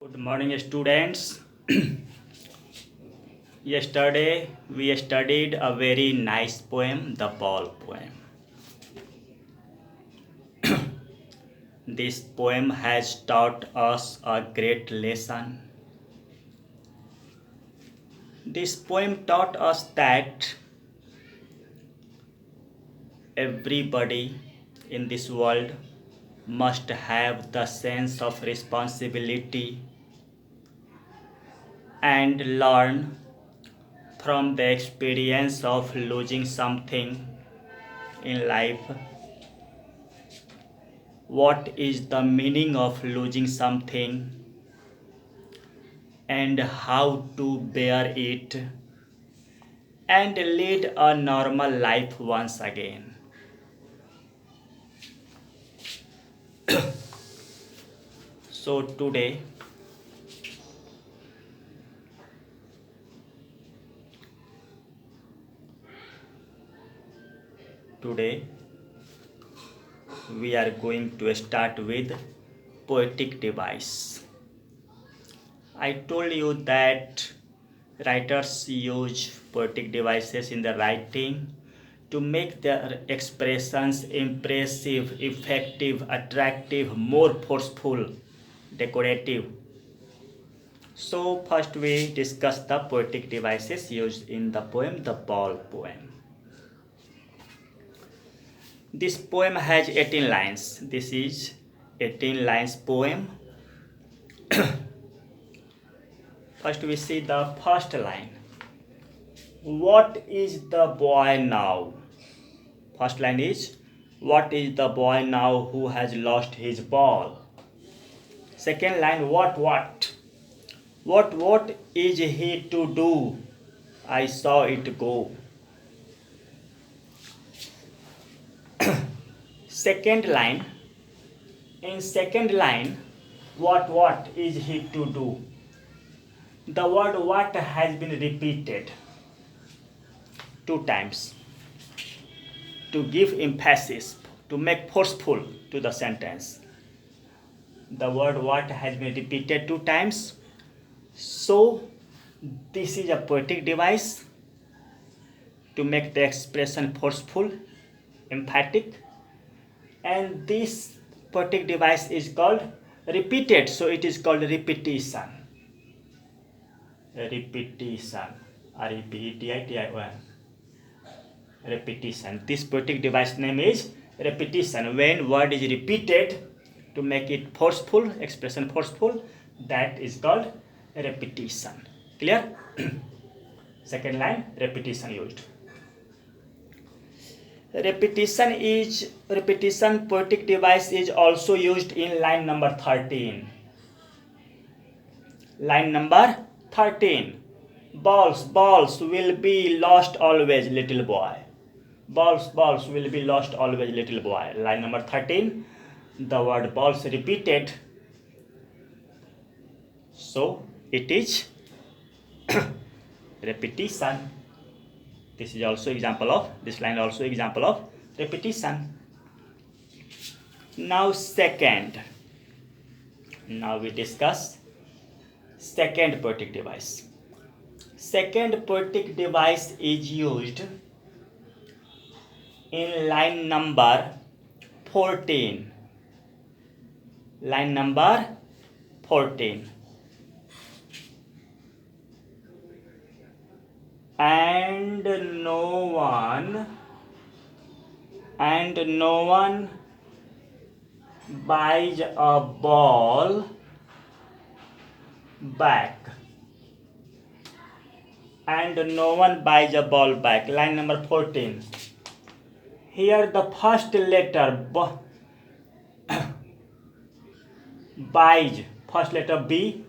Good morning, students. Yesterday we studied a very nice poem, the Ball poem. This poem has taught us a great lesson. This poem taught us that everybody in this world must have the sense of responsibility and learn from the experience of losing something in life. What is the meaning of losing something and how to bear it and lead a normal life once again. So today we are going to start with poetic device. I told you that writers use poetic devices in the writing to make their expressions impressive, effective, attractive, more forceful, decorative. So first we discuss the poetic devices used in the poem, the Ball poem. This poem has 18 lines. This is 18 lines poem. First we see the first line. What is the boy now? First line is, what is the boy now who has lost his ball? Second line, what? What is he to do? I saw it go. Second line, in second line, what is he to do? The word what has been repeated 2 times to give emphasis, to make forceful to the sentence. The word what has been repeated 2 times. So this is a poetic device to make the expression forceful, emphatic, and this poetic device is called repeated, so it is called repetition. Repetition. R-E-P-E-T-I-T-I-O-N. Repetition. This poetic device name is repetition. When word is repeated to make it forceful, expression forceful, that is called repetition. Clear? Second line, repetition used. Repetition poetic device is also used in line number 13. Line number 13. Balls will be lost always, little boy. Balls will be lost always, little boy. Line number 13. The word balls repeated. So it is repetition. This is also example of, this line also example of repetition. Now we discuss second poetic device. Second poetic device is used in line number 14. Line number 14. And no one buys a ball back. And no one buys a ball back. Line number 14. Here the first letter buys, first letter B,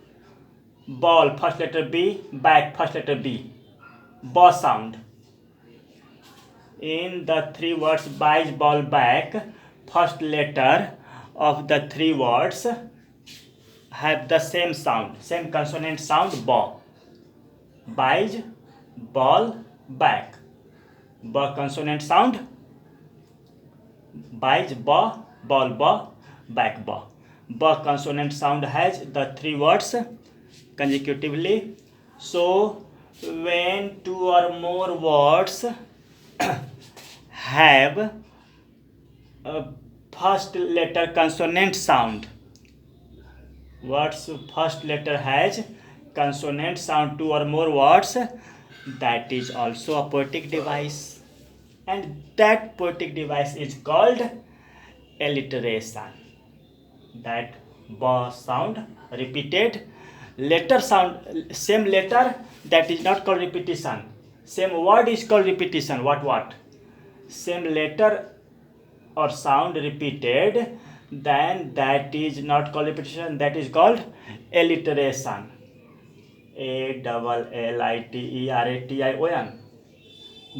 ball, first letter B, back, first letter B. B sound. In the 3 words buys, ball, back, first letter of the 3 words have the same sound, same consonant sound, B. Buys, ball, back. B consonant sound. Buys, B, ball, B, back, B. B consonant sound has the three words consecutively. So when two or more words have a first letter consonant sound, words first letter has consonant sound, two or more words, that is also a poetic device, and that poetic device is called alliteration. That ba sound repeated letter sound, same letter, that is not called repetition. Same word is called repetition. What same letter or sound repeated, then that is not called repetition, that is called alliteration. Alliteration.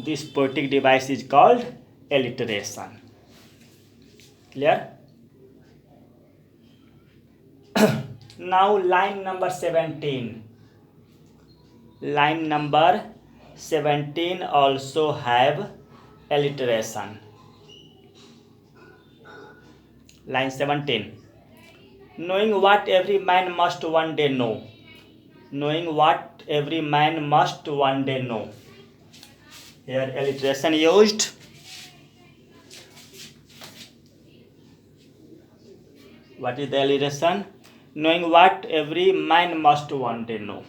This poetic device is called alliteration. Clear? Now line number 17. Line number 17 also have alliteration. Line 17. Knowing what every man must one day know. Knowing what every man must one day know. Here alliteration used. What is the alliteration? Knowing what every man must one day know.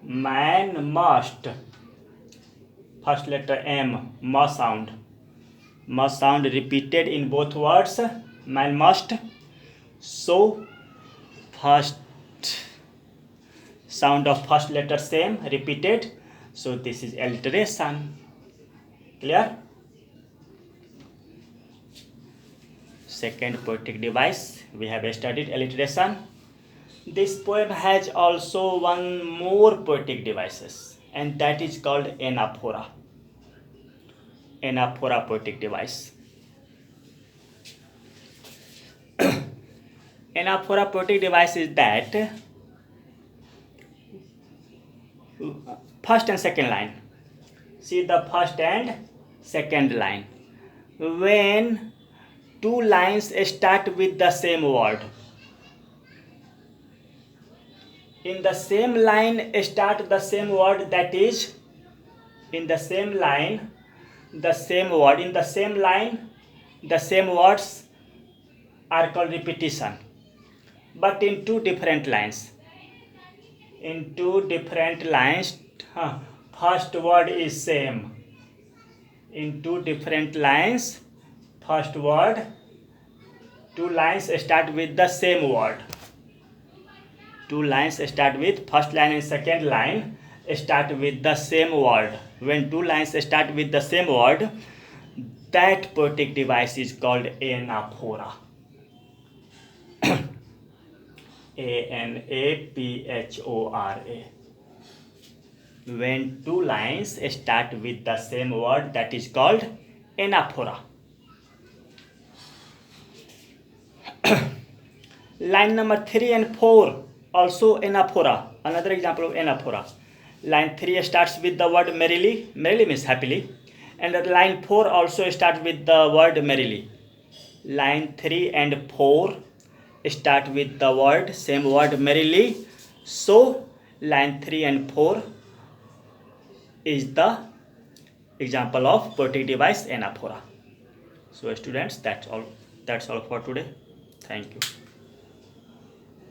Man must. First letter M, must sound. Must sound repeated in both words. Man must. So first sound of first letter same, repeated. So this is alliteration. Clear? Second poetic device, we have studied alliteration. This poem has also one more poetic devices, and that is called anaphora. Anaphora poetic device. Anaphora poetic device is that first and second line. See the first and second line. When two lines start with the same word, in the same line start the same word, that is in the same line the same word, in the same line the same words are called repetition. But in two different lines, first word is same. In two different lines, first word, two lines start with the same word. Two lines start with, first line and second line start with the same word. When two lines start with the same word, that poetic device is called anaphora. Anaphora. When two lines start with the same word, that is called anaphora. Line number 3 and 4 also anaphora. Another example of anaphora. Line 3 starts with the word merrily. Merrily means happily. And line 4 also starts with the word merrily. Line 3 and 4 start with the word, same word, merrily. So line 3 and 4 is the example of poetic device anaphora. So students, that's all for today. Thank you.